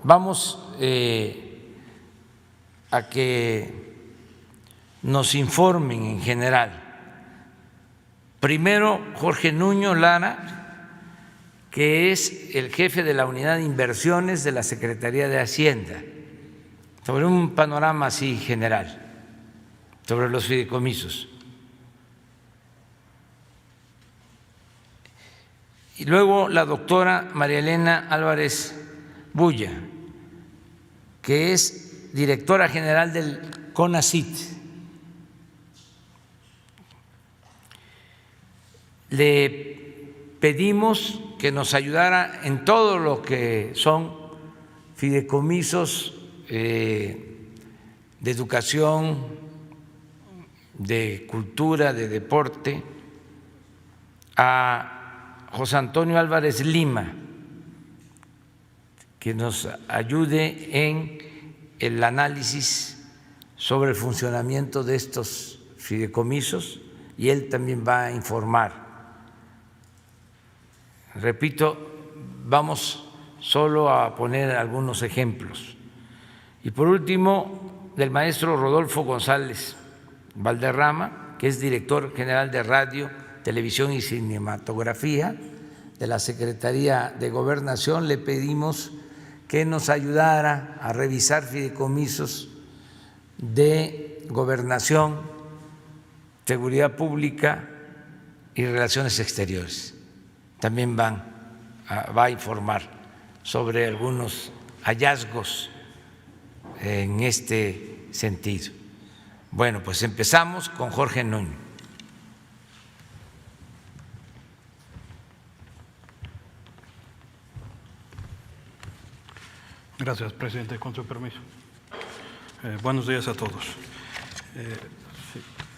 vamos a que nos informen en general. Primero, Jorge Nuño Lara, que es el jefe de la Unidad de Inversiones de la Secretaría de Hacienda, sobre un panorama así general, sobre los fideicomisos. Y luego la doctora María Elena Álvarez Bulla, que es directora general del CONACYT. Le pedimos que nos ayudara en todo lo que son fideicomisos de educación, de cultura, de deporte, a José Antonio Álvarez Lima, que nos ayude en el análisis sobre el funcionamiento de estos fideicomisos, y él también va a informar. Repito, vamos solo a poner algunos ejemplos. Y por último, del maestro Rodolfo González Valderrama, que es director general de Radio, Televisión y Cinematografía de la Secretaría de Gobernación. Le pedimos que nos ayudara a revisar fideicomisos de Gobernación, Seguridad Pública y Relaciones Exteriores. También va a informar sobre algunos hallazgos en este sentido. Bueno, pues empezamos con Jorge Nuño. Gracias, presidente. Con su permiso. Buenos días a todos.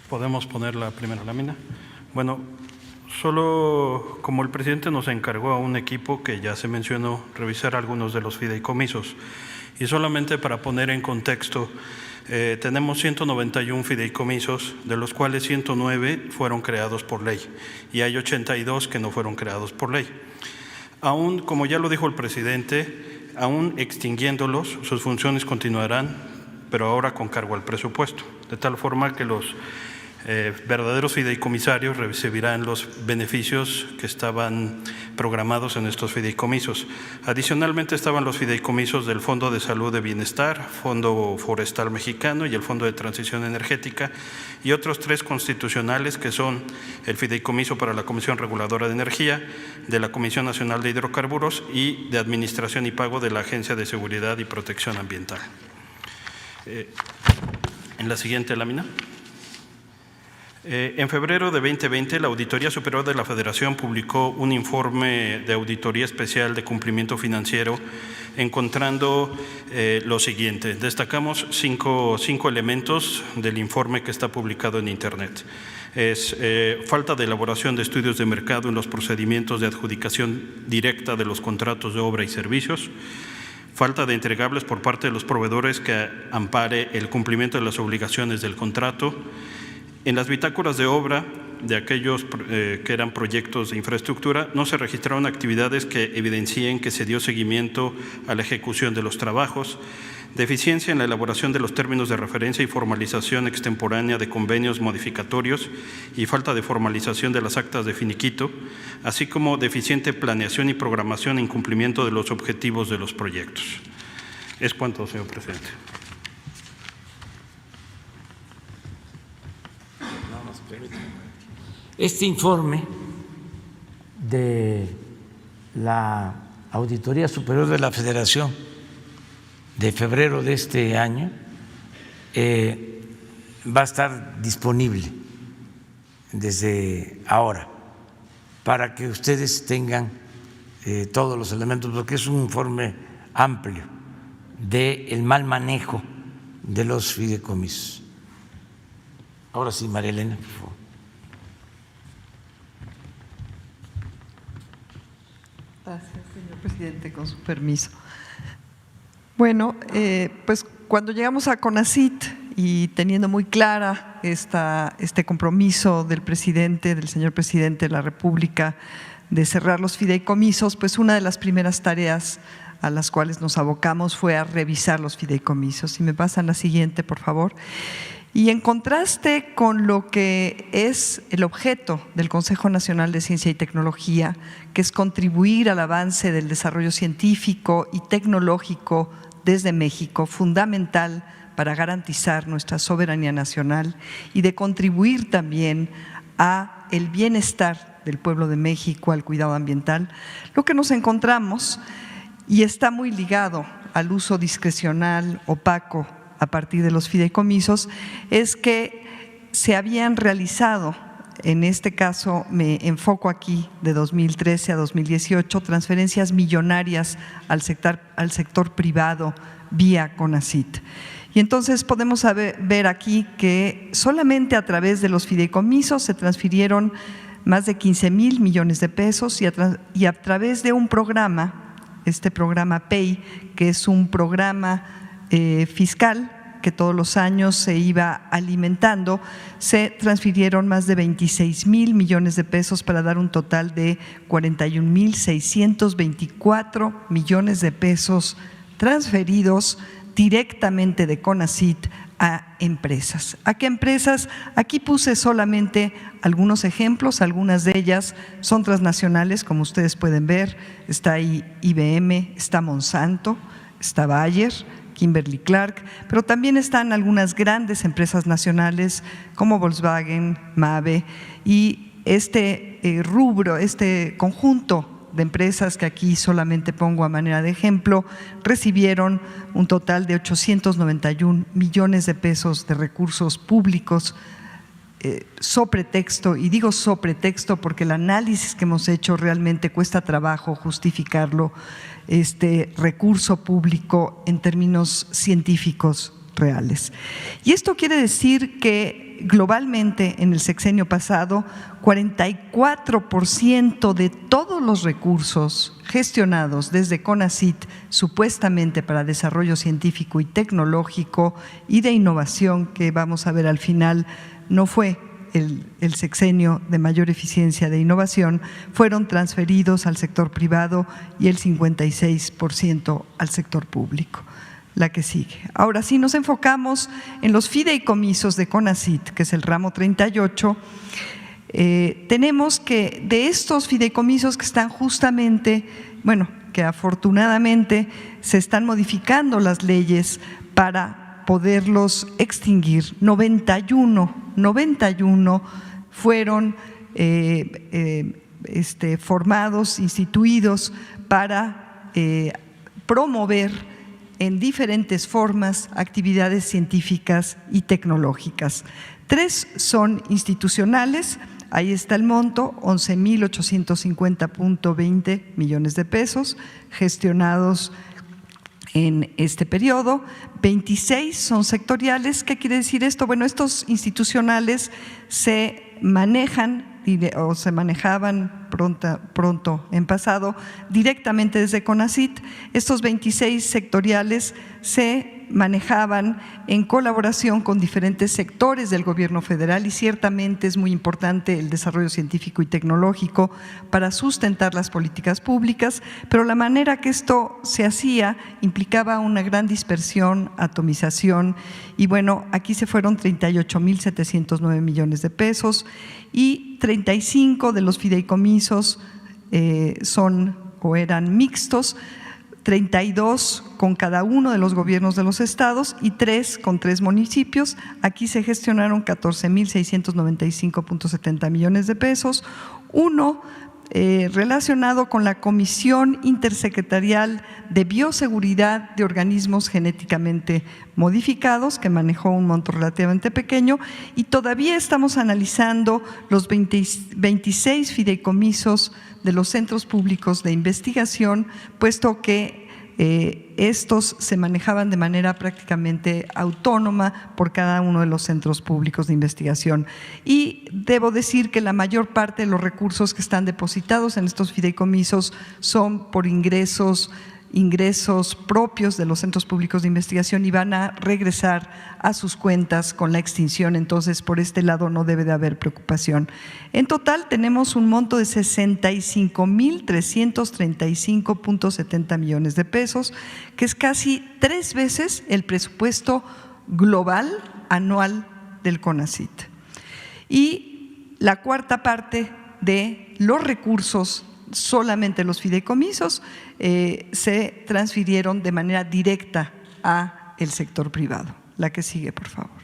¿Podemos poner la primera lámina? Bueno, solo como el presidente nos encargó a un equipo que ya se mencionó revisar algunos de los fideicomisos, y solamente para poner en contexto, tenemos 191 fideicomisos, de los cuales 109 fueron creados por ley y hay 82 que no fueron creados por ley. Aún, como ya lo dijo el presidente, aún extinguiéndolos, sus funciones continuarán, pero ahora con cargo al presupuesto, de tal forma que los verdaderos fideicomisarios recibirán los beneficios que estaban programados en estos fideicomisos. Adicionalmente estaban los fideicomisos del Fondo de Salud de Bienestar, Fondo Forestal Mexicano y el Fondo de Transición Energética, y otros 3 constitucionales que son el Fideicomiso para la Comisión Reguladora de Energía, de la Comisión Nacional de Hidrocarburos y de Administración y Pago de la Agencia de Seguridad y Protección Ambiental. En la siguiente lámina. En febrero de 2020, la Auditoría Superior de la Federación publicó un informe de auditoría especial de cumplimiento financiero, encontrando lo siguiente. Destacamos cinco elementos del informe que está publicado en Internet. Es falta de elaboración de estudios de mercado en los procedimientos de adjudicación directa de los contratos de obra y servicios, falta de entregables por parte de los proveedores que ampare el cumplimiento de las obligaciones del contrato. En las bitácoras de obra de aquellos que eran proyectos de infraestructura no se registraron actividades que evidencien que se dio seguimiento a la ejecución de los trabajos, deficiencia en la elaboración de los términos de referencia y formalización extemporánea de convenios modificatorios y falta de formalización de las actas de finiquito, así como deficiente planeación y programación en cumplimiento de los objetivos de los proyectos. Es cuanto, señor presidente. Este informe de la Auditoría Superior de la Federación de febrero de este año va a estar disponible desde ahora para que ustedes tengan todos los elementos, porque es un informe amplio del mal manejo de los fideicomisos. Ahora sí, María Elena, por favor. Gracias, señor presidente, con su permiso. Bueno, pues cuando llegamos a CONACYT y teniendo muy clara este compromiso del presidente, del señor presidente de la República, de cerrar los fideicomisos, pues una de las primeras tareas a las cuales nos abocamos fue a revisar los fideicomisos. Si me pasan la siguiente, por favor. Y en contraste con lo que es el objeto del Consejo Nacional de Ciencia y Tecnología, que es contribuir al avance del desarrollo científico y tecnológico desde México, fundamental para garantizar nuestra soberanía nacional y de contribuir también a el bienestar del pueblo de México, al cuidado ambiental, lo que nos encontramos, y está muy ligado al uso discrecional, opaco, a partir de los fideicomisos, es que se habían realizado, en este caso me enfoco aquí de 2013 a 2018, transferencias millonarias al sector privado vía CONACYT. Y entonces podemos ver aquí que solamente a través de los fideicomisos se transfirieron más de 15,000 millones de pesos y a través de un programa, este programa PEI, que es un programa fiscal que todos los años se iba alimentando, se transfirieron más de 26,000 millones de pesos para dar un total de 41,624 millones de pesos transferidos directamente de CONACYT a empresas. ¿A qué empresas? Aquí puse solamente algunos ejemplos, algunas de ellas son transnacionales, como ustedes pueden ver, está ahí IBM, está Monsanto, está Bayer, Kimberly-Clark, pero también están algunas grandes empresas nacionales como Volkswagen, Mabe, y este rubro, este conjunto de empresas que aquí solamente pongo a manera de ejemplo, recibieron un total de 891 millones de pesos de recursos públicos sobre texto, y digo sobre texto porque el análisis que hemos hecho realmente cuesta trabajo justificarlo, este recurso público en términos científicos reales. Y esto quiere decir que globalmente en el sexenio pasado, 44% de todos los recursos gestionados desde CONACYT supuestamente para desarrollo científico y tecnológico y de innovación, que vamos a ver al final, no fue el sexenio de mayor eficiencia de innovación, fueron transferidos al sector privado y el 56% al sector público. La que sigue. Ahora, si nos enfocamos en los fideicomisos de CONACYT, que es el ramo 38, tenemos que de estos fideicomisos que están justamente, bueno, que afortunadamente se están modificando las leyes para poderlos extinguir, 91 fueron formados, instituidos para promover en diferentes formas actividades científicas y tecnológicas. 3 son institucionales, ahí está el monto, 11,850.20 millones de pesos gestionados en este periodo. 26 son sectoriales. ¿Qué quiere decir esto? Bueno, estos institucionales se manejan o se manejaban pronto en pasado directamente desde CONACYT. Estos 26 sectoriales se manejaban en colaboración con diferentes sectores del gobierno federal, y ciertamente es muy importante el desarrollo científico y tecnológico para sustentar las políticas públicas, pero la manera que esto se hacía implicaba una gran dispersión, atomización, y bueno, aquí se fueron 38,709 millones de pesos, y 35 de los fideicomisos son o eran mixtos, 32 con cada uno de los gobiernos de los estados y 3 con 3 municipios. Aquí se gestionaron 14,695.70 millones de pesos, uno relacionado con la Comisión Intersecretarial de Bioseguridad de Organismos Genéticamente Modificados, que manejó un monto relativamente pequeño, y todavía estamos analizando los 26 fideicomisos de los centros públicos de investigación, puesto que estos se manejaban de manera prácticamente autónoma por cada uno de los centros públicos de investigación. Y debo decir que la mayor parte de los recursos que están depositados en estos fideicomisos son por ingresos ingresos propios de los centros públicos de investigación y van a regresar a sus cuentas con la extinción. Entonces, por este lado no debe de haber preocupación. En total tenemos un monto de 65,335.70 millones de pesos, que es casi 3 veces el presupuesto global anual del CONACYT. Y la cuarta parte de los recursos, solamente los fideicomisos, se transfirieron de manera directa al sector privado. La que sigue, por favor.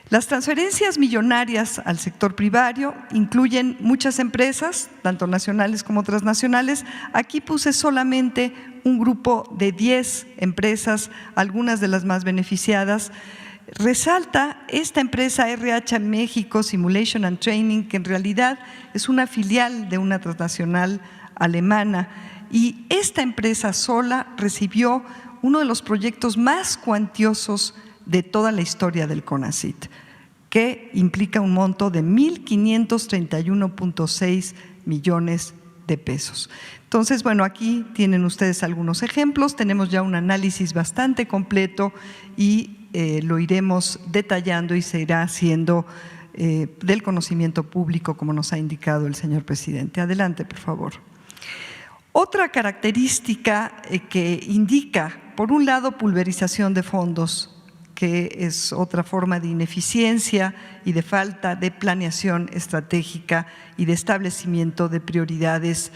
Las transferencias millonarias al sector privado incluyen muchas empresas, tanto nacionales como transnacionales. Aquí puse solamente un grupo de 10 empresas, algunas de las más beneficiadas. Resalta esta empresa RH México Simulation and Training, que en realidad es una filial de una transnacional alemana, y esta empresa sola recibió uno de los proyectos más cuantiosos de toda la historia del CONACYT, que implica un monto de 1,531.6 millones de pesos. Entonces, bueno, aquí tienen ustedes algunos ejemplos. Tenemos ya un análisis bastante completo y lo iremos detallando y se irá haciendo del conocimiento público, como nos ha indicado el señor presidente. Adelante, por favor. Otra característica que indica, por un lado, pulverización de fondos, que es otra forma de ineficiencia y de falta de planeación estratégica y de establecimiento de prioridades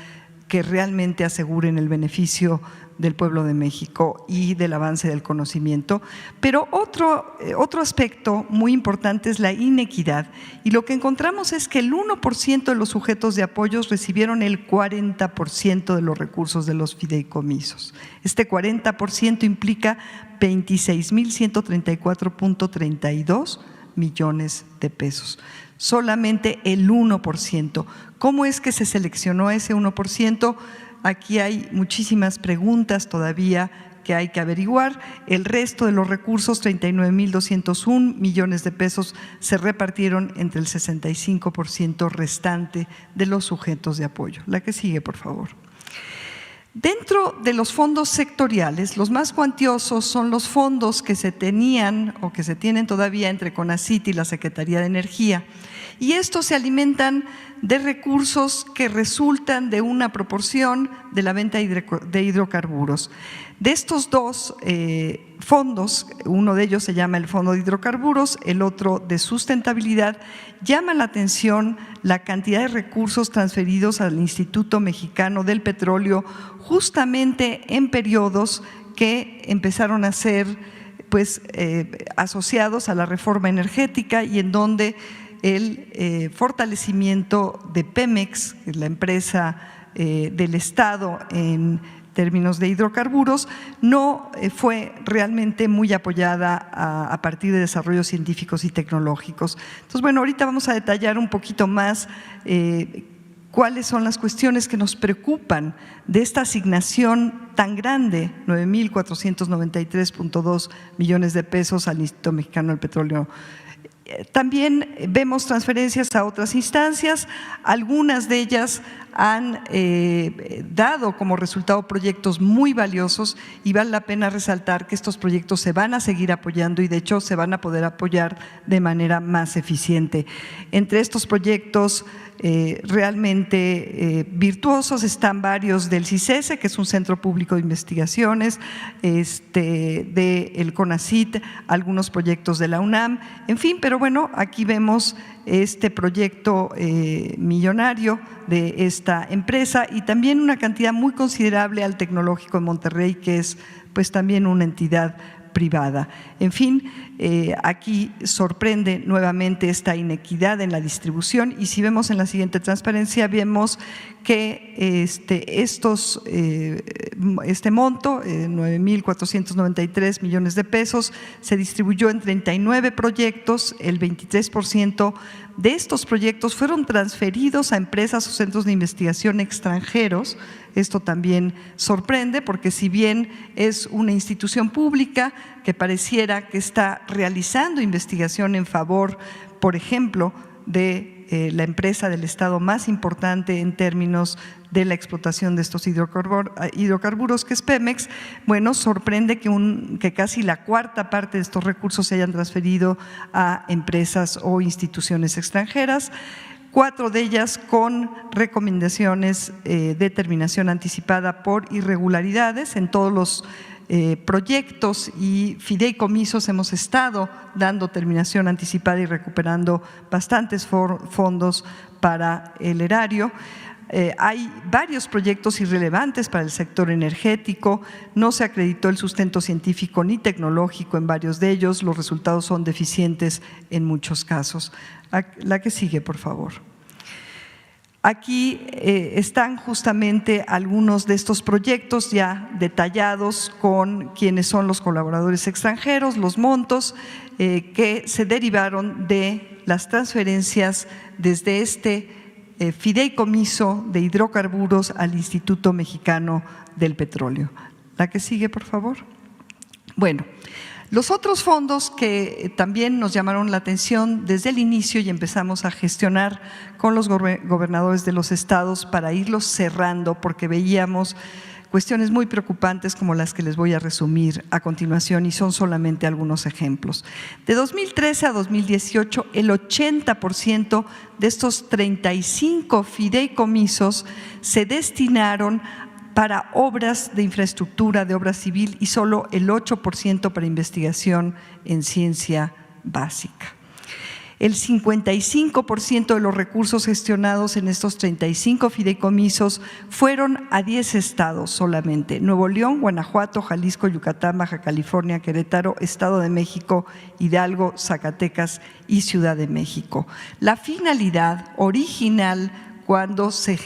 que realmente aseguren el beneficio del pueblo de México y del avance del conocimiento. Pero otro aspecto muy importante es la inequidad, y lo que encontramos es que el 1% de los sujetos de apoyos recibieron el 40% de los recursos de los fideicomisos. Este 40% implica 26,134.32 millones de pesos. Solamente el 1%. ¿Cómo es que se seleccionó ese 1%? Aquí hay muchísimas preguntas todavía que hay que averiguar. El resto de los recursos, 39,201 millones de pesos, se repartieron entre el 65% restante de los sujetos de apoyo. La que sigue, por favor. Dentro de los fondos sectoriales, los más cuantiosos son los fondos que se tenían o que se tienen todavía entre CONACYT y la Secretaría de Energía. Y estos se alimentan de recursos que resultan de una proporción de la venta de hidrocarburos. De estos dos fondos, uno de ellos se llama el Fondo de Hidrocarburos, el otro de Sustentabilidad, llama la atención la cantidad de recursos transferidos al Instituto Mexicano del Petróleo, justamente en periodos que empezaron a ser asociados a la reforma energética y en donde el fortalecimiento de Pemex, la empresa del Estado en términos de hidrocarburos, no fue realmente muy apoyada a partir de desarrollos científicos y tecnológicos. Entonces, bueno, ahorita vamos a detallar un poquito más cuáles son las cuestiones que nos preocupan de esta asignación tan grande, 9,493.2 millones de pesos al Instituto Mexicano del Petróleo. También vemos transferencias a otras instancias, algunas de ellas han dado como resultado proyectos muy valiosos y vale la pena resaltar que estos proyectos se van a seguir apoyando y de hecho se van a poder apoyar de manera más eficiente. Entre estos proyectos realmente virtuosos están varios del CICESE, que es un centro público de investigaciones, del CONACYT, algunos proyectos de la UNAM, en fin, pero bueno, aquí vemos este proyecto millonario de esta empresa y también una cantidad muy considerable al Tecnológico de Monterrey, que es pues también una entidad privada. En fin, aquí sorprende nuevamente esta inequidad en la distribución y si vemos en la siguiente transparencia vemos que este monto, 9,493 millones de pesos, se distribuyó en 39 proyectos, el 23% de estos proyectos fueron transferidos a empresas o centros de investigación extranjeros. Esto también sorprende porque si bien es una institución pública que pareciera que está realizando investigación en favor, por ejemplo, de la empresa del Estado más importante en términos de la explotación de estos hidrocarburos, que es Pemex. Bueno, sorprende que casi la cuarta parte de estos recursos se hayan transferido a empresas o instituciones extranjeras, 4 de ellas con recomendaciones de terminación anticipada por irregularidades. En todos los proyectos y fideicomisos hemos estado dando terminación anticipada y recuperando bastantes fondos para el erario. Hay varios proyectos irrelevantes para el sector energético, no se acreditó el sustento científico ni tecnológico en varios de ellos, los resultados son deficientes en muchos casos. La que sigue, por favor. Aquí están justamente algunos de estos proyectos ya detallados con quiénes son los colaboradores extranjeros, los montos que se derivaron de las transferencias desde este fideicomiso de hidrocarburos al Instituto Mexicano del Petróleo. La que sigue, por favor. Bueno, los otros fondos que también nos llamaron la atención desde el inicio y empezamos a gestionar con los gobernadores de los estados para irlos cerrando, porque veíamos cuestiones muy preocupantes como las que les voy a resumir a continuación y son solamente algunos ejemplos. De 2013 a 2018, el 80% de estos 35 fideicomisos se destinaron para obras de infraestructura, de obra civil y solo el 8% para investigación en ciencia básica. El 55% de los recursos gestionados en estos 35 fideicomisos fueron a 10 estados solamente: Nuevo León, Guanajuato, Jalisco, Yucatán, Baja California, Querétaro, Estado de México, Hidalgo, Zacatecas y Ciudad de México. La finalidad original cuando se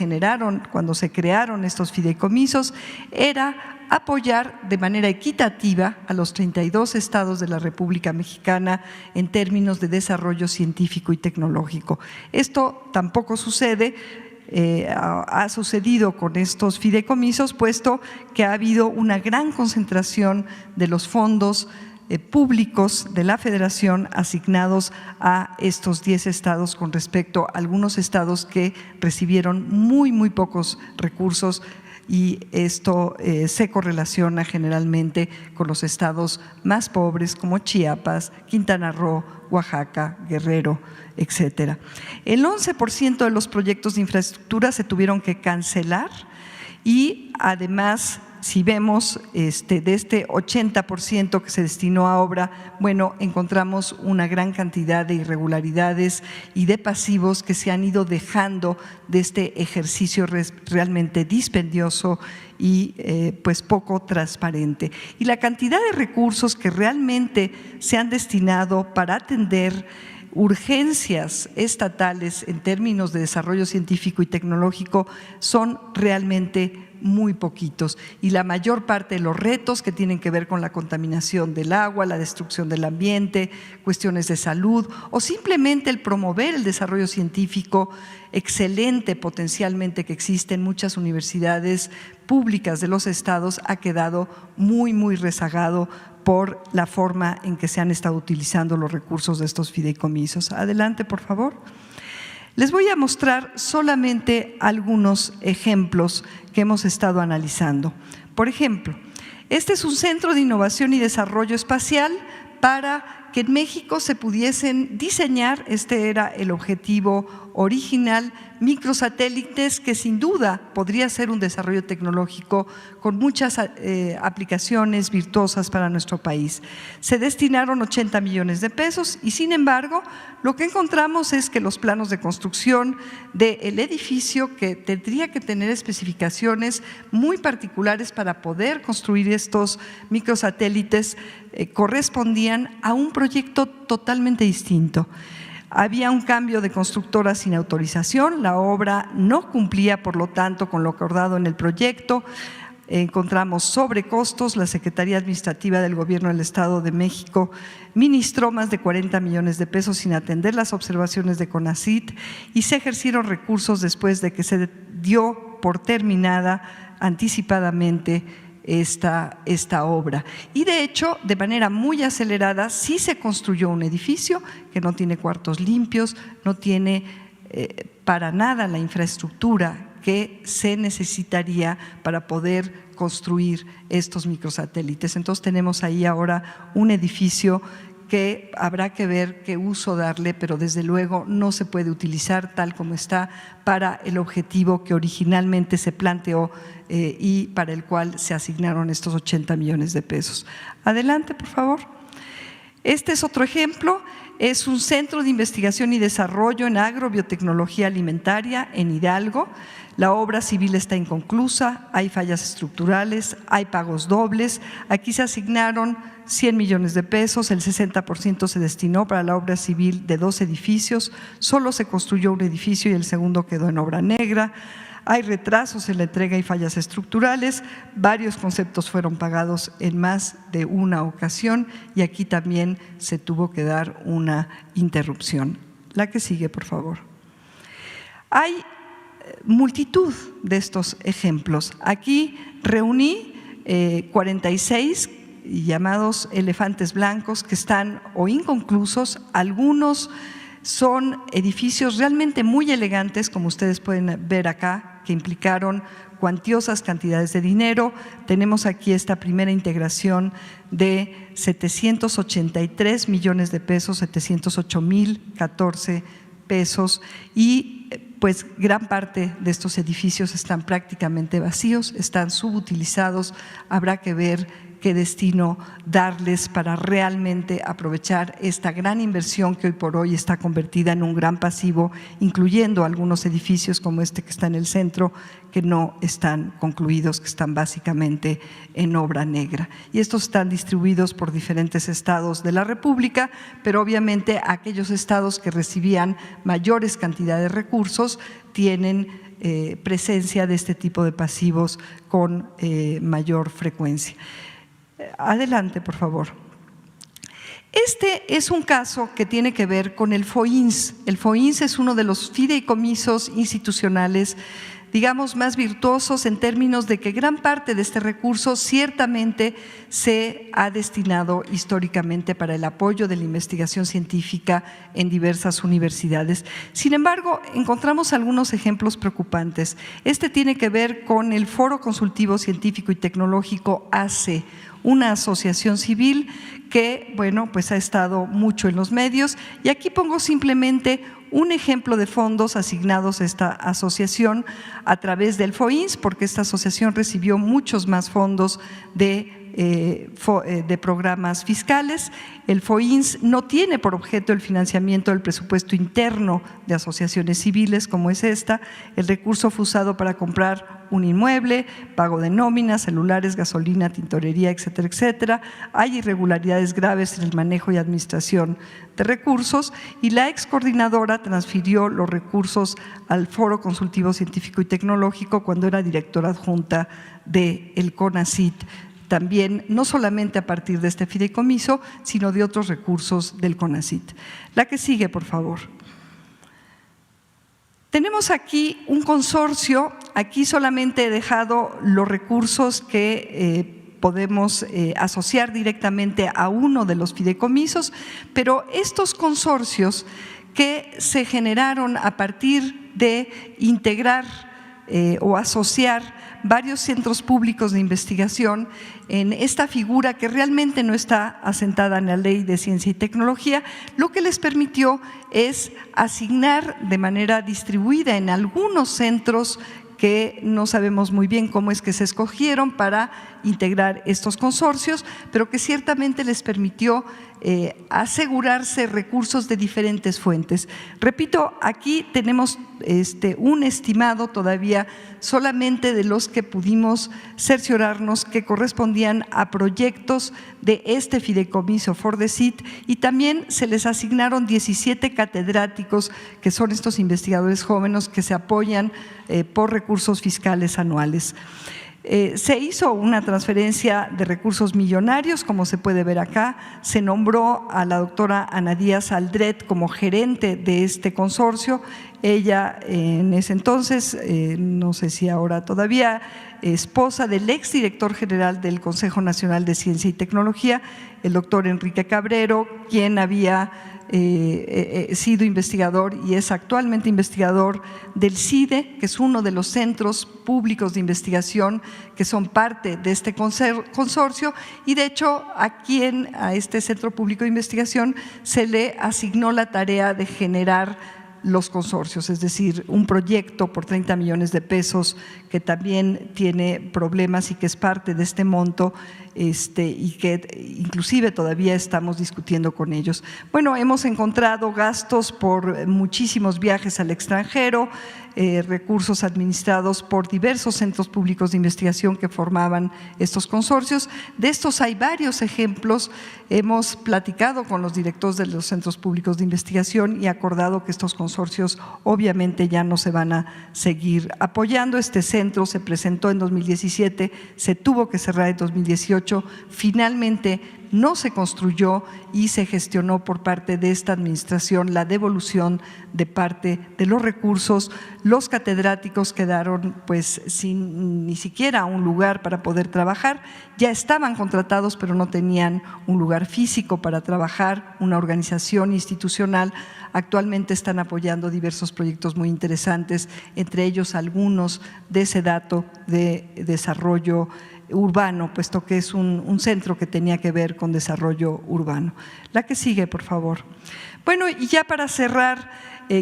crearon estos fideicomisos era apoyar de manera equitativa a los 32 estados de la República Mexicana en términos de desarrollo científico y tecnológico. Esto tampoco sucede, ha sucedido con estos fideicomisos, puesto que ha habido una gran concentración de los fondos públicos de la Federación asignados a estos 10 estados con respecto a algunos estados que recibieron muy pocos recursos, y esto se correlaciona generalmente con los estados más pobres como Chiapas, Quintana Roo, Oaxaca, Guerrero, etcétera. El 11% de los proyectos de infraestructura se tuvieron que cancelar y además, si vemos de este 80% que se destinó a obra, bueno, encontramos una gran cantidad de irregularidades y de pasivos que se han ido dejando de este ejercicio realmente dispendioso y pues poco transparente. Y la cantidad de recursos que realmente se han destinado para atender urgencias estatales en términos de desarrollo científico y tecnológico son realmente muy poquitos, y la mayor parte de los retos que tienen que ver con la contaminación del agua, la destrucción del ambiente, cuestiones de salud o simplemente el promover el desarrollo científico excelente potencialmente que existe en muchas universidades públicas de los estados ha quedado muy rezagado por la forma en que se han estado utilizando los recursos de estos fideicomisos. Adelante, por favor. Les voy a mostrar solamente algunos ejemplos que hemos estado analizando. Por ejemplo, este es un centro de innovación y desarrollo espacial para que en México se pudiesen diseñar, este era el objetivo original, microsatélites que sin duda podría ser un desarrollo tecnológico con muchas aplicaciones virtuosas para nuestro país. Se destinaron 80 millones de pesos y sin embargo lo que encontramos es que los planos de construcción del edificio, que tendría que tener especificaciones muy particulares para poder construir estos microsatélites, correspondían a un proyecto totalmente distinto. Había un cambio de constructora sin autorización, la obra no cumplía, por lo tanto, con lo acordado en el proyecto. Encontramos sobrecostos, la Secretaría Administrativa del Gobierno del Estado de México ministró más de 40 millones de pesos sin atender las observaciones de CONACYT y se ejercieron recursos después de que se dio por terminada anticipadamente esta obra. Y de hecho, de manera muy acelerada, sí se construyó un edificio que no tiene cuartos limpios, no tiene para nada la infraestructura que se necesitaría para poder construir estos microsatélites. Entonces tenemos ahí ahora un edificio que habrá que ver qué uso darle, pero desde luego no se puede utilizar tal como está para el objetivo que originalmente se planteó y para el cual se asignaron estos 80 millones de pesos. Adelante, por favor. Este es otro ejemplo. Es un centro de investigación y desarrollo en agrobiotecnología alimentaria en Hidalgo. La obra civil está inconclusa, hay fallas estructurales, hay pagos dobles. Aquí se asignaron 100 millones de pesos, el 60% se destinó para la obra civil de 2 edificios, solo se construyó un edificio y el segundo quedó en obra negra. Hay retrasos en la entrega y fallas estructurales, varios conceptos fueron pagados en más de una ocasión y aquí también se tuvo que dar una interrupción. La que sigue, por favor. Hay multitud de estos ejemplos. Aquí reuní 46 llamados elefantes blancos que están o inconclusos, algunos son edificios realmente muy elegantes, como ustedes pueden ver acá, que implicaron cuantiosas cantidades de dinero. Tenemos aquí esta primera integración de 783 millones de pesos, 708,014 pesos y pues gran parte de estos edificios están prácticamente vacíos, están subutilizados, habrá que ver qué destino darles para realmente aprovechar esta gran inversión que hoy por hoy está convertida en un gran pasivo, incluyendo algunos edificios como este que está en el centro, que no están concluidos, que están básicamente en obra negra. Y estos están distribuidos por diferentes estados de la República, pero obviamente aquellos estados que recibían mayores cantidades de recursos tienen presencia de este tipo de pasivos con mayor frecuencia. Adelante, por favor. Este es un caso que tiene que ver con el FOINS. El FOINS es uno de los fideicomisos institucionales, digamos, más virtuosos en términos de que gran parte de este recurso ciertamente se ha destinado históricamente para el apoyo de la investigación científica en diversas universidades. Sin embargo, encontramos algunos ejemplos preocupantes. Este tiene que ver con el Foro Consultivo Científico y Tecnológico ACE, una asociación civil que, bueno, pues ha estado mucho en los medios y aquí pongo simplemente un ejemplo de fondos asignados a esta asociación a través del FOINS, porque esta asociación recibió muchos más fondos de programas fiscales. El FOINS no tiene por objeto el financiamiento del presupuesto interno de asociaciones civiles como es esta. El recurso fue usado para comprar un inmueble, pago de nóminas, celulares, gasolina, tintorería, etcétera, etcétera. Hay irregularidades graves en el manejo y administración de recursos y la ex coordinadora transfirió los recursos al Foro Consultivo Científico y Tecnológico cuando era directora adjunta del CONACYT, también no solamente a partir de este fideicomiso, sino de otros recursos del CONACYT. La que sigue, por favor. Tenemos aquí un consorcio, aquí solamente he dejado los recursos que podemos asociar directamente a uno de los fideicomisos, pero estos consorcios que se generaron a partir de integrar o asociar varios centros públicos de investigación en esta figura que realmente no está asentada en la Ley de Ciencia y Tecnología, lo que les permitió es asignar de manera distribuida en algunos centros que no sabemos muy bien cómo es que se escogieron para integrar estos consorcios, pero que ciertamente les permitió asegurarse recursos de diferentes fuentes. Repito, aquí tenemos un estimado todavía solamente de los que pudimos cerciorarnos que correspondían a proyectos de este fideicomiso FORDECYT y también se les asignaron 17 catedráticos que son estos investigadores jóvenes que se apoyan por recursos fiscales anuales. Se hizo una transferencia de recursos millonarios, como se puede ver acá. Se nombró a la doctora Ana Díaz Aldret como gerente de este consorcio. Ella en ese entonces, no sé si ahora todavía, esposa del exdirector general del Consejo Nacional de Ciencia y Tecnología, el doctor Enrique Cabrero, quien había sido investigador y es actualmente investigador del CIDE, que es uno de los centros públicos de investigación que son parte de este consorcio, y de hecho a este centro público de investigación se le asignó la tarea de generar los consorcios, es decir, un proyecto por 30 millones de pesos que también tiene problemas y que es parte de este monto y que inclusive todavía estamos discutiendo con ellos. Bueno, hemos encontrado gastos por muchísimos viajes al extranjero, recursos administrados por diversos centros públicos de investigación que formaban estos consorcios. De estos hay varios ejemplos. Hemos platicado con los directores de los centros públicos de investigación y acordado que estos consorcios obviamente ya no se van a seguir apoyando. Este centro se presentó en 2017, se tuvo que cerrar en 2018, finalmente no se construyó y se gestionó por parte de esta administración la devolución de parte de los recursos. Los catedráticos quedaron pues sin ni siquiera un lugar para poder trabajar, ya estaban contratados pero no tenían un lugar físico para trabajar, una organización institucional. Actualmente están apoyando diversos proyectos muy interesantes, entre ellos algunos de SEDATO de desarrollo urbano, puesto que es un centro que tenía que ver con desarrollo urbano. La que sigue, por favor. Bueno, y ya para cerrar,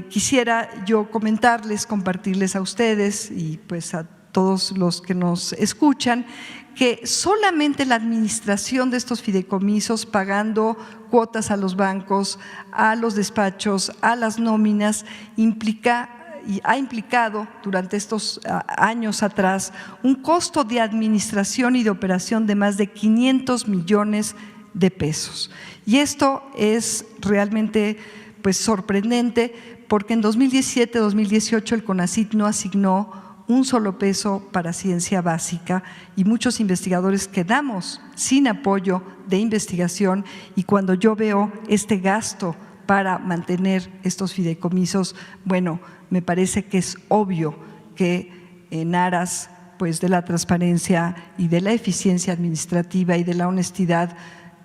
quisiera yo compartirles a ustedes y pues a todos los que nos escuchan, que solamente la administración de estos fideicomisos, pagando cuotas a los bancos, a los despachos, a las nóminas, ha implicado durante estos años atrás un costo de administración y de operación de más de 500 millones de pesos. Y esto es realmente pues sorprendente, porque en 2017-2018 el CONACYT no asignó un solo peso para ciencia básica y muchos investigadores quedamos sin apoyo de investigación. Y cuando yo veo este gasto para mantener estos fideicomisos, bueno, me parece que es obvio que en aras pues de la transparencia y de la eficiencia administrativa y de la honestidad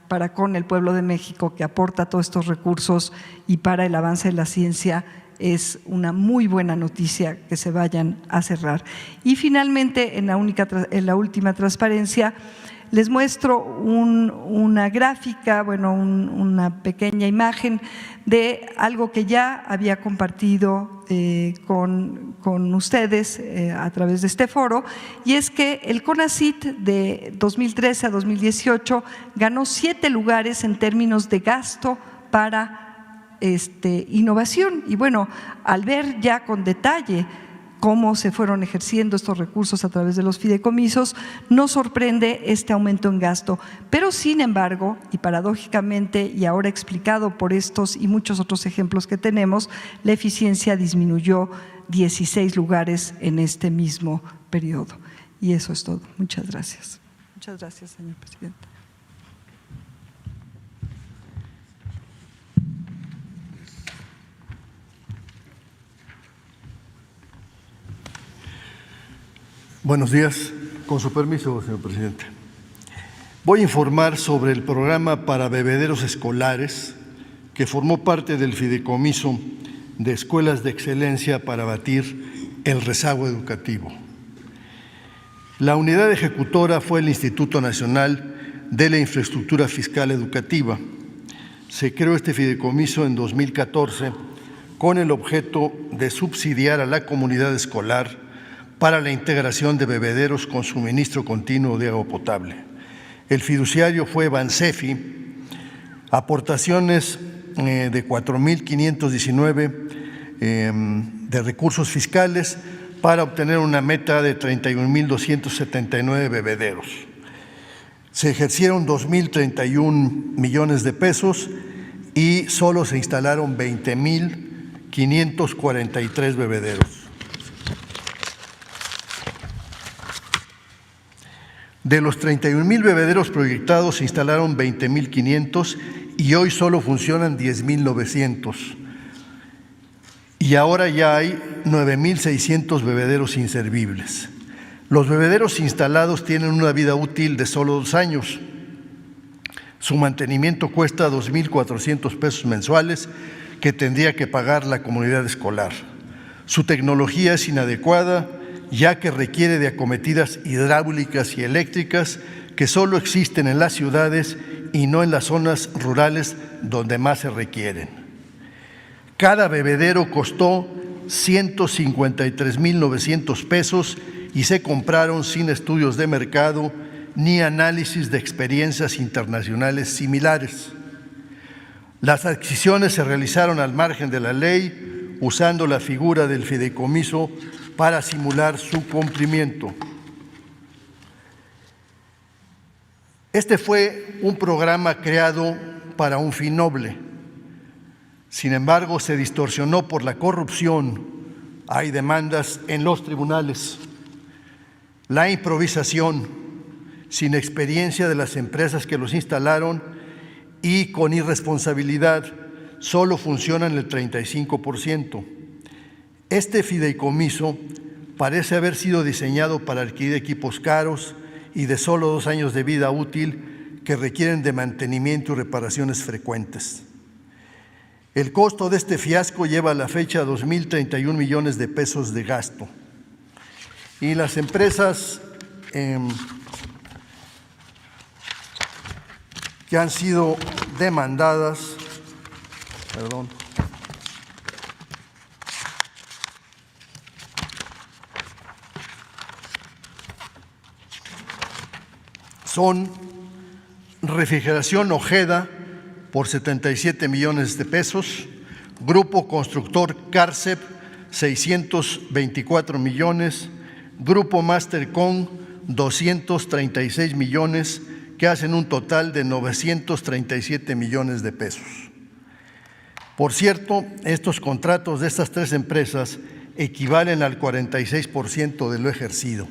para con el pueblo de México, que aporta todos estos recursos, y para el avance de la ciencia, es una muy buena noticia que se vayan a cerrar. Y finalmente, en la última transparencia, les muestro una gráfica, bueno, una pequeña imagen de algo que ya había compartido con ustedes a través de este foro, y es que el CONACYT de 2013 a 2018 ganó 7 lugares en términos de gasto para innovación. Y bueno, al ver ya con detalle cómo se fueron ejerciendo estos recursos a través de los fideicomisos, nos sorprende este aumento en gasto. Pero sin embargo, y paradójicamente, y ahora explicado por estos y muchos otros ejemplos que tenemos, la eficiencia disminuyó 16 lugares en este mismo periodo. Y eso es todo. Muchas gracias. Muchas gracias, señor presidente. Buenos días. Con su permiso, señor presidente. Voy a informar sobre el programa para bebederos escolares que formó parte del fideicomiso de escuelas de excelencia para abatir el rezago educativo. La unidad ejecutora fue el Instituto Nacional de la Infraestructura Fiscal Educativa. Se creó este fideicomiso en 2014 con el objeto de subsidiar a la comunidad escolar para la integración de bebederos con suministro continuo de agua potable. El fiduciario fue Bansefi, aportaciones de 4.519 de recursos fiscales para obtener una meta de 31.279 bebederos. Se ejercieron 2.031 millones de pesos y solo se instalaron 20.543 bebederos. De los 31,000 bebederos proyectados se instalaron 20,500 y hoy solo funcionan 10,900. Y ahora ya hay 9,600 bebederos inservibles. Los bebederos instalados tienen una vida útil de solo 2 años. Su mantenimiento cuesta 2,400 pesos mensuales que tendría que pagar la comunidad escolar. Su tecnología es inadecuada, ya que requiere de acometidas hidráulicas y eléctricas que solo existen en las ciudades y no en las zonas rurales donde más se requieren. Cada bebedero costó 153,900 pesos y se compraron sin estudios de mercado ni análisis de experiencias internacionales similares. Las adquisiciones se realizaron al margen de la ley, usando la figura del fideicomiso para simular su cumplimiento. Este fue un programa creado para un fin noble. Sin embargo, se distorsionó por la corrupción. Hay demandas en los tribunales. La improvisación, sin experiencia de las empresas que los instalaron y con irresponsabilidad, solo funcionan el 35%. Este fideicomiso parece haber sido diseñado para adquirir equipos caros y de solo 2 años de vida útil que requieren de mantenimiento y reparaciones frecuentes. El costo de este fiasco lleva a la fecha 2,031 millones de pesos de gasto. Y las empresas que han sido demandadas, son Refrigeración Ojeda por 77 millones de pesos, Grupo Constructor Carcep 624 millones, Grupo Mastercom 236 millones, que hacen un total de 937 millones de pesos. Por cierto, estos contratos de estas 3 empresas equivalen al 46% de lo ejercido.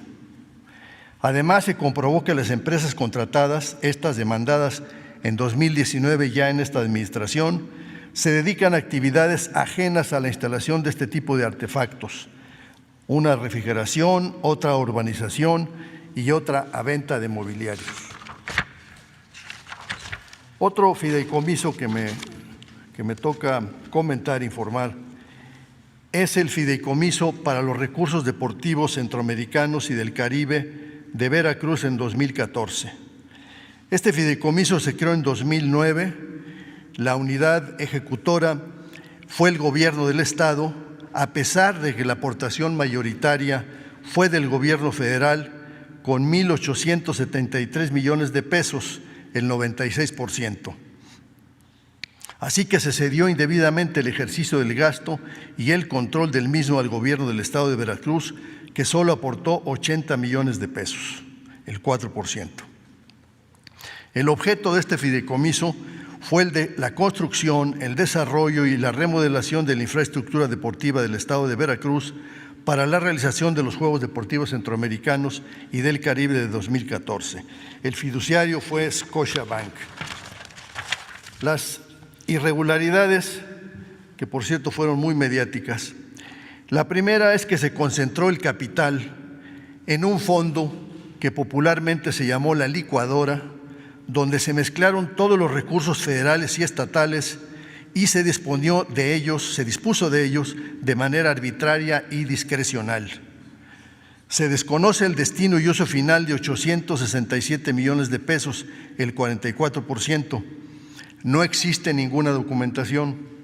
Además, se comprobó que las empresas contratadas, estas demandadas en 2019 ya en esta administración, se dedican a actividades ajenas a la instalación de este tipo de artefactos. Una refrigeración, otra a urbanización y otra a venta de mobiliarios. Otro fideicomiso que me toca comentar, informar, es el Fideicomiso para los Recursos Deportivos Centroamericanos y del Caribe de Veracruz en 2014. Este fideicomiso se creó en 2009. La unidad ejecutora fue el Gobierno del Estado, a pesar de que la aportación mayoritaria fue del Gobierno federal con 1,873 millones de pesos, el 96%. Así que se cedió indebidamente el ejercicio del gasto y el control del mismo al Gobierno del Estado de Veracruz, que solo aportó 80 millones de pesos, el 4%. El objeto de este fideicomiso fue el de la construcción, el desarrollo y la remodelación de la infraestructura deportiva del Estado de Veracruz para la realización de los Juegos Deportivos Centroamericanos y del Caribe de 2014. El fiduciario fue Scotiabank. Las irregularidades, que por cierto fueron muy mediáticas, la primera es que se concentró el capital en un fondo que popularmente se llamó la licuadora, donde se mezclaron todos los recursos federales y estatales y se dispuso de ellos de manera arbitraria y discrecional. Se desconoce el destino y uso final de 867 millones de pesos, el 44%. No existe ninguna documentación.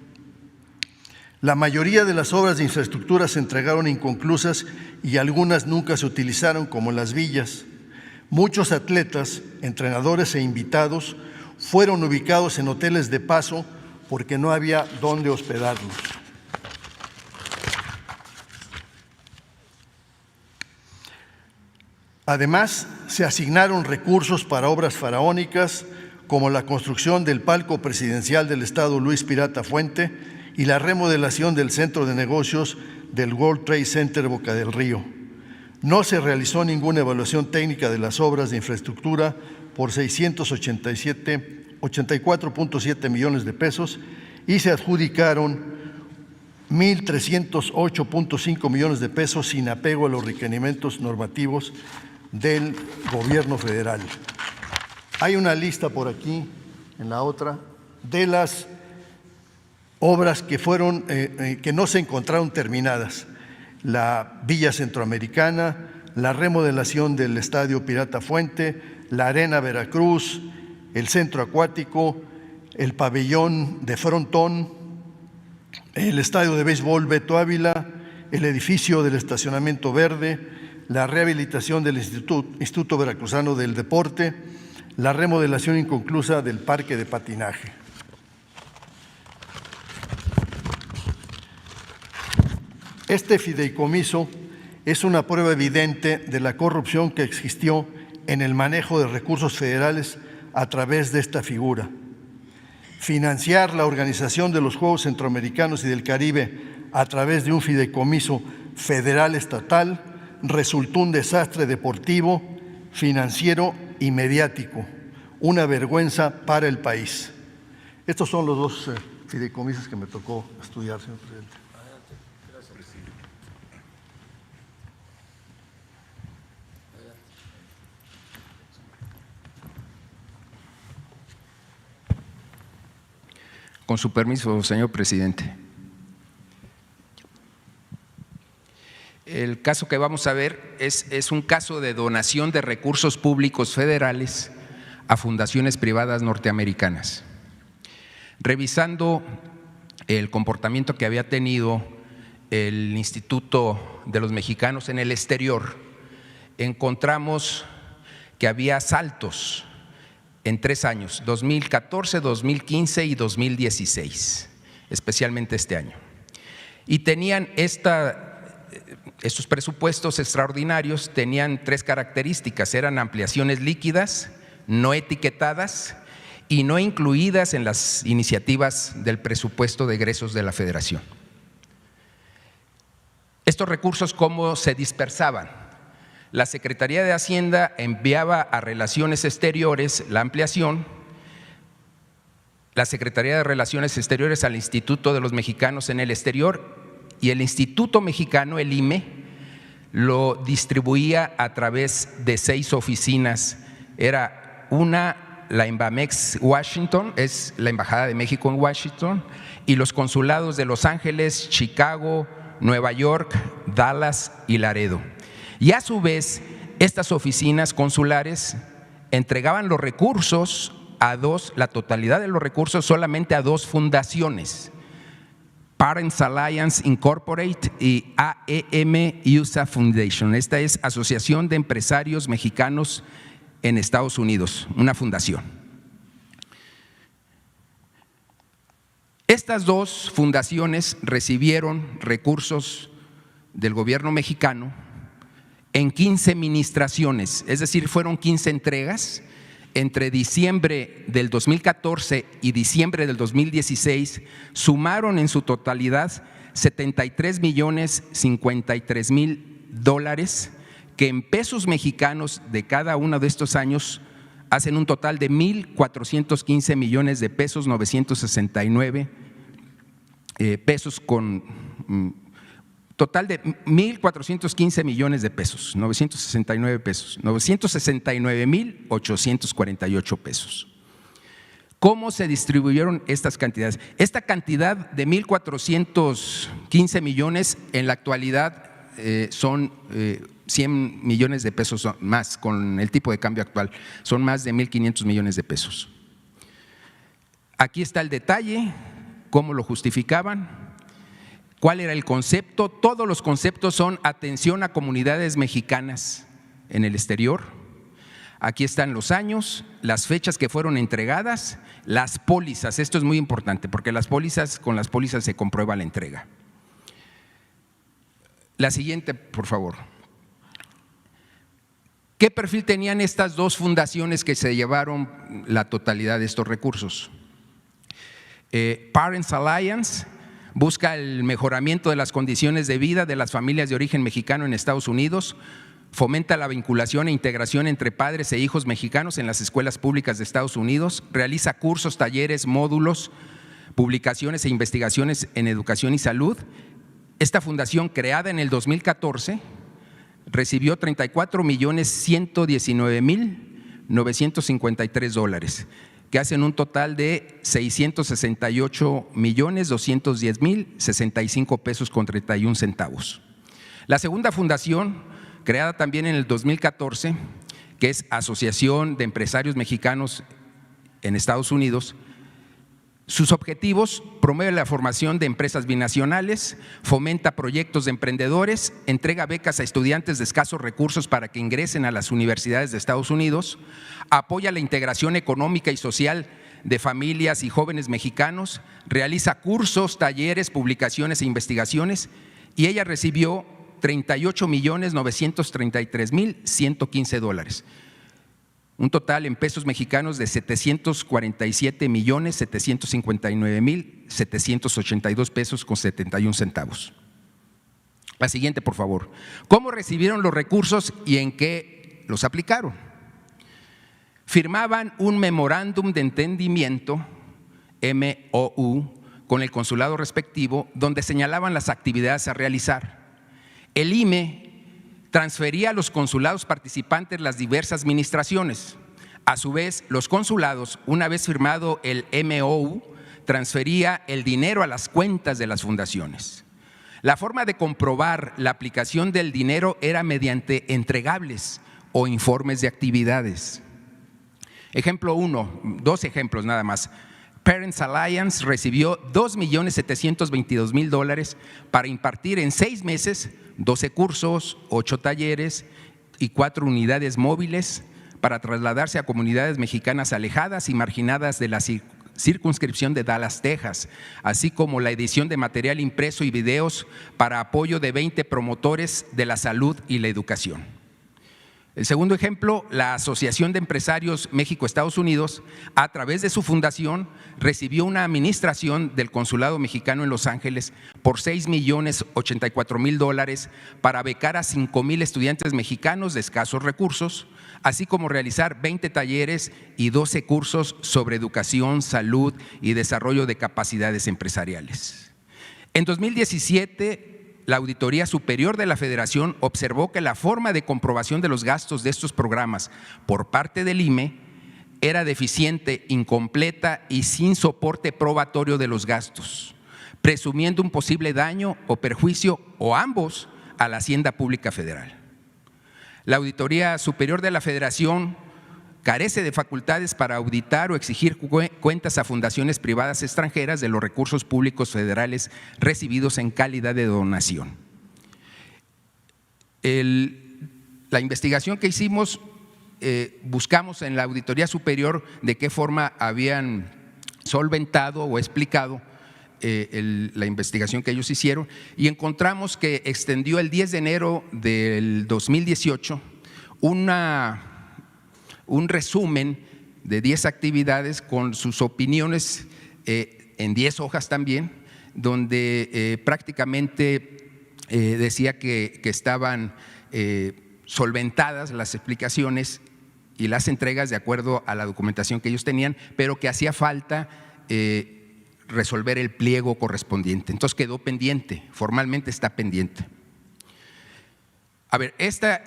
La mayoría de las obras de infraestructura se entregaron inconclusas y algunas nunca se utilizaron, como las villas. Muchos atletas, entrenadores e invitados fueron ubicados en hoteles de paso porque no había dónde hospedarlos. Además, se asignaron recursos para obras faraónicas como la construcción del palco presidencial del Estado Luis Pirata Fuente y la remodelación del centro de negocios del World Trade Center Boca del Río. No se realizó ninguna evaluación técnica de las obras de infraestructura por 684.7 millones de pesos y se adjudicaron 1.308.5 millones de pesos sin apego a los requerimientos normativos del Gobierno federal. Hay una lista por aquí, en la otra, de las obras que fueron, que no se encontraron terminadas. La Villa Centroamericana, la remodelación del Estadio Pirata Fuente, la Arena Veracruz, el Centro Acuático, el Pabellón de Frontón, el Estadio de Béisbol Beto Ávila, el edificio del Estacionamiento Verde, la rehabilitación del Instituto Veracruzano del Deporte, la remodelación inconclusa del Parque de Patinaje. Este fideicomiso es una prueba evidente de la corrupción que existió en el manejo de recursos federales a través de esta figura. Financiar la organización de los Juegos Centroamericanos y del Caribe a través de un fideicomiso federal estatal resultó un desastre deportivo, financiero y mediático, una vergüenza para el país. Estos son los dos fideicomisos que me tocó estudiar, señor presidente. Con su permiso, señor presidente. El caso que vamos a ver es un caso de donación de recursos públicos federales a fundaciones privadas norteamericanas. Revisando el comportamiento que había tenido el Instituto de los Mexicanos en el exterior, encontramos que había saltos en 3 años, 2014, 2015 y 2016, especialmente este año. Y tenían estos presupuestos extraordinarios tenían 3 características: eran ampliaciones líquidas, no etiquetadas y no incluidas en las iniciativas del presupuesto de egresos de la Federación. Estos recursos, ¿cómo se dispersaban? La Secretaría de Hacienda enviaba a Relaciones Exteriores la ampliación, la Secretaría de Relaciones Exteriores al Instituto de los Mexicanos en el exterior y el Instituto Mexicano, el IME, lo distribuía a través de 6 oficinas. Era una, la Embamex Washington, es la Embajada de México en Washington, y los consulados de Los Ángeles, Chicago, Nueva York, Dallas y Laredo. Y a su vez, estas oficinas consulares entregaban los recursos a la totalidad de los recursos solamente a 2 fundaciones: Parents Alliance Incorporated y AEM USA Foundation. Esta es Asociación de Empresarios Mexicanos en Estados Unidos, una fundación. Estas 2 fundaciones recibieron recursos del gobierno mexicano en 15 ministraciones, es decir, fueron 15 entregas. Entre diciembre del 2014 y diciembre del 2016 sumaron en su totalidad $73.053.000, que en pesos mexicanos de cada uno de estos años hacen un total de 1.415 millones de pesos, 969 pesos con… Total de 1.415 millones de pesos, 969 pesos, 969.848 pesos. ¿Cómo se distribuyeron estas cantidades? Esta cantidad de 1.415 millones en la actualidad son 100 millones de pesos más con el tipo de cambio actual, son más de 1.500 millones de pesos. Aquí está el detalle, cómo lo justificaban. ¿Cuál era el concepto? Todos los conceptos son atención a comunidades mexicanas en el exterior. Aquí están los años, las fechas que fueron entregadas, las pólizas. Esto es muy importante porque con las pólizas se comprueba la entrega. La siguiente, por favor. ¿Qué perfil tenían estas 2 fundaciones que se llevaron la totalidad de estos recursos? Parents Alliance busca el mejoramiento de las condiciones de vida de las familias de origen mexicano en Estados Unidos fomenta la vinculación e integración entre padres e hijos mexicanos en las escuelas públicas de Estados Unidos, realiza cursos, talleres, módulos, publicaciones e investigaciones en educación y salud. Esta fundación, creada en el 2014, recibió $34.119.953, que hacen un total de $668.210.065.31. La segunda fundación, creada también en el 2014, que es Asociación de Empresarios Mexicanos en Estados Unidos, sus objetivos: promueve la formación de empresas binacionales, fomenta proyectos de emprendedores, entrega becas a estudiantes de escasos recursos para que ingresen a las universidades de Estados Unidos, apoya la integración económica y social de familias y jóvenes mexicanos, realiza cursos, talleres, publicaciones e investigaciones, y ella recibió $38.933.115. Un total en pesos mexicanos de $747.759.782.71. La siguiente, por favor. ¿Cómo recibieron los recursos y en qué los aplicaron? Firmaban un memorándum de entendimiento, MOU, con el consulado respectivo, donde señalaban las actividades a realizar. El IME transfería a los consulados participantes las diversas administraciones. A su vez, los consulados, una vez firmado el MOU, transfería el dinero a las cuentas de las fundaciones. La forma de comprobar la aplicación del dinero era mediante entregables o informes de actividades. Ejemplo 1, 2 ejemplos nada más. Parents Alliance recibió $2.722.000 para impartir en 6 meses 12 cursos, 8 talleres y 4 unidades móviles para trasladarse a comunidades mexicanas alejadas y marginadas de la circunscripción de Dallas, Texas, así como la edición de material impreso y videos para apoyo de 20 promotores de la salud y la educación. El segundo ejemplo, la Asociación de Empresarios México-Estados Unidos, a través de su fundación, recibió una administración del Consulado Mexicano en Los Ángeles por $6.084.000 para becar a 5,000 estudiantes mexicanos de escasos recursos, así como realizar 20 talleres y 12 cursos sobre educación, salud y desarrollo de capacidades empresariales. En 2017, la Auditoría Superior de la Federación observó que la forma de comprobación de los gastos de estos programas por parte del IME era deficiente, incompleta y sin soporte probatorio de los gastos, presumiendo un posible daño o perjuicio o ambos a la Hacienda Pública Federal. La Auditoría Superior de la Federación carece de facultades para auditar o exigir cuentas a fundaciones privadas extranjeras de los recursos públicos federales recibidos en calidad de donación. La investigación que hicimos, buscamos en la Auditoría Superior de qué forma habían solventado o explicado la investigación que ellos hicieron, y encontramos que extendió el 10 de enero del 2018 un resumen de 10 actividades con sus opiniones en 10 hojas también, donde prácticamente decía que estaban solventadas las explicaciones y las entregas de acuerdo a la documentación que ellos tenían, pero que hacía falta resolver el pliego correspondiente. Entonces quedó pendiente, formalmente está pendiente. A ver,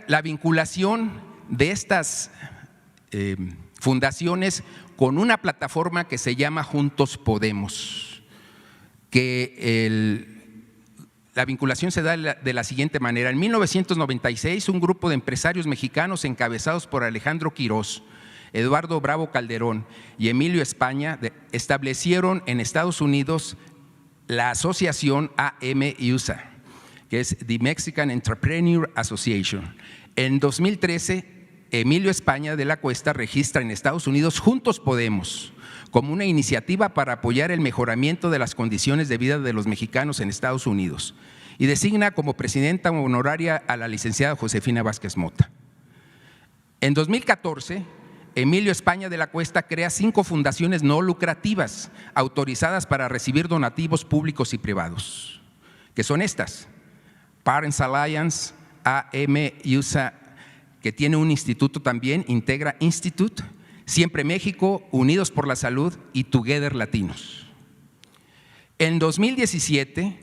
la vinculación de estas fundaciones con una plataforma que se llama Juntos Podemos, que la vinculación se da de la siguiente manera. En 1996, un grupo de empresarios mexicanos encabezados por Alejandro Quirós, Eduardo Bravo Calderón y Emilio España establecieron en Estados Unidos la asociación AM-USA, que es The Mexican Entrepreneur Association. En 2013, Emilio España de la Cuesta registra en Estados Unidos Juntos Podemos como una iniciativa para apoyar el mejoramiento de las condiciones de vida de los mexicanos en Estados Unidos y designa como presidenta honoraria a la licenciada Josefina Vázquez Mota. En 2014, Emilio España de la Cuesta crea 5 fundaciones no lucrativas autorizadas para recibir donativos públicos y privados, que son estas: Parents Alliance, AM-USA que tiene un instituto también, Integra Institute, Siempre México, Unidos por la Salud y Together Latinos. En 2017,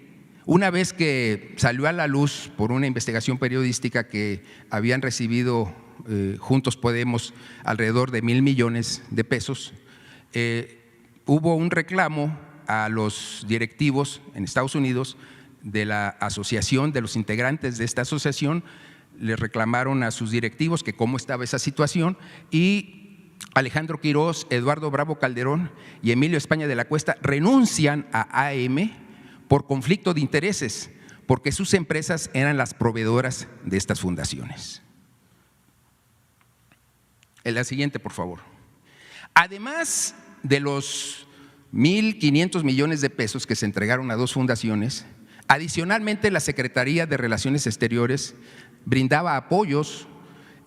una vez que salió a la luz por una investigación periodística que habían recibido Juntos Podemos alrededor de 1,000 millones de pesos, hubo un reclamo a los directivos en Estados Unidos de la asociación, de los integrantes de esta asociación, les reclamaron a sus directivos que cómo estaba esa situación, y Alejandro Quirós, Eduardo Bravo Calderón y Emilio España de la Cuesta renuncian a AM por conflicto de intereses, porque sus empresas eran las proveedoras de estas fundaciones. En la siguiente, por favor. Además de los 1,500 millones de pesos que se entregaron a dos fundaciones, adicionalmente la Secretaría de Relaciones Exteriores brindaba apoyos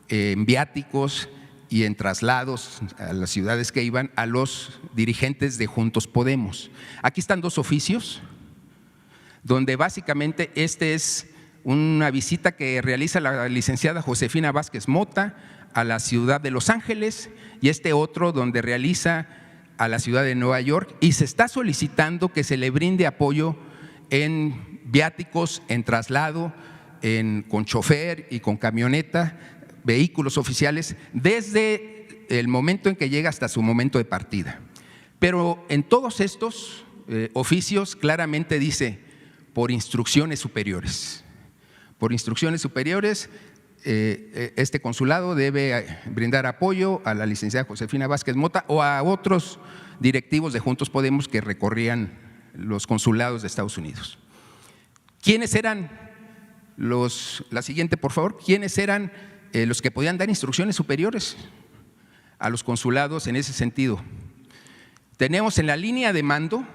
en viáticos y en traslados a las ciudades que iban a los dirigentes de Juntos Podemos. Aquí están dos oficios, donde básicamente este es una visita que realiza la licenciada Josefina Vázquez Mota a la ciudad de Los Ángeles, y este otro donde realiza a la ciudad de Nueva York, y se está solicitando que se le brinde apoyo en viáticos, en traslado, con chofer y con camioneta, vehículos oficiales, desde el momento en que llega hasta su momento de partida. Pero en todos estos oficios claramente dice por instrucciones superiores. Por instrucciones superiores, este consulado debe brindar apoyo a la licenciada Josefina Vázquez Mota o a otros directivos de Juntos Podemos que recorrían los consulados de Estados Unidos. ¿Quiénes eran la siguiente, por favor? ¿Quiénes eran los que podían dar instrucciones superiores a los consulados en ese sentido? Tenemos en la línea de mando,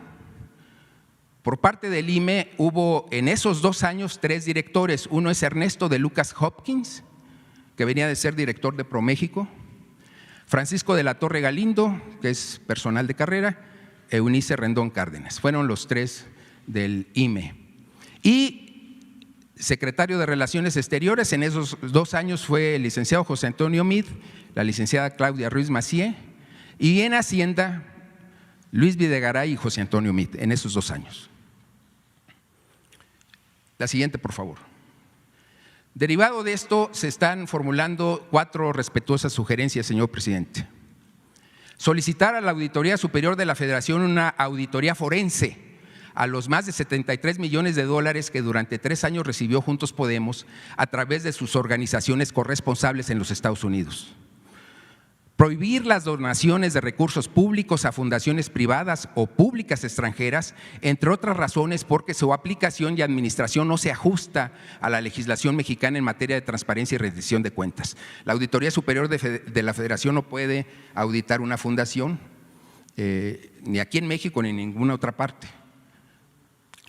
por parte del IME, hubo en esos 2 años 3 directores. Uno es Ernesto de Lucas Hopkins, que venía de ser director de ProMéxico, Francisco de la Torre Galindo, que es personal de carrera, Eunice Rendón Cárdenas. Fueron los 3 del IME. Y secretario de Relaciones Exteriores en esos 2 años fue el licenciado José Antonio Meade, la licenciada Claudia Ruiz Macié, y en Hacienda Luis Videgaray y José Antonio Meade en esos 2 años. La siguiente, por favor. Derivado de esto, se están formulando 4 respetuosas sugerencias, señor presidente. Solicitar a la Auditoría Superior de la Federación una auditoría forense a los más de 73 millones de dólares que durante 3 años recibió Juntos Podemos a través de sus organizaciones corresponsables en los Estados Unidos. Prohibir las donaciones de recursos públicos a fundaciones privadas o públicas extranjeras, entre otras razones porque su aplicación y administración no se ajusta a la legislación mexicana en materia de transparencia y rendición de cuentas. La Auditoría Superior de la Federación no puede auditar una fundación, ni aquí en México ni en ninguna otra parte.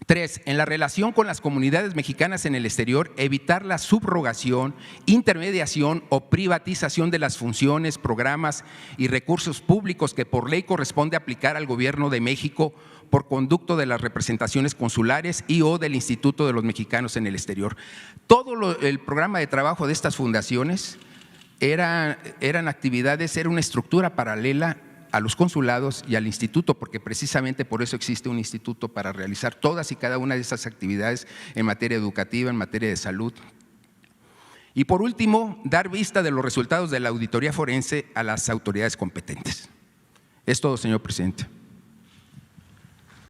3. En la relación con las comunidades mexicanas en el exterior, evitar la subrogación, intermediación o privatización de las funciones, programas y recursos públicos que por ley corresponde aplicar al Gobierno de México por conducto de las representaciones consulares y o del Instituto de los Mexicanos en el Exterior. Todo el programa de trabajo de estas fundaciones eran actividades, era una estructura paralela a los consulados y al instituto, porque precisamente por eso existe un instituto para realizar todas y cada una de esas actividades en materia educativa, en materia de salud. Y por último, dar vista de los resultados de la auditoría forense a las autoridades competentes. Es todo, señor presidente.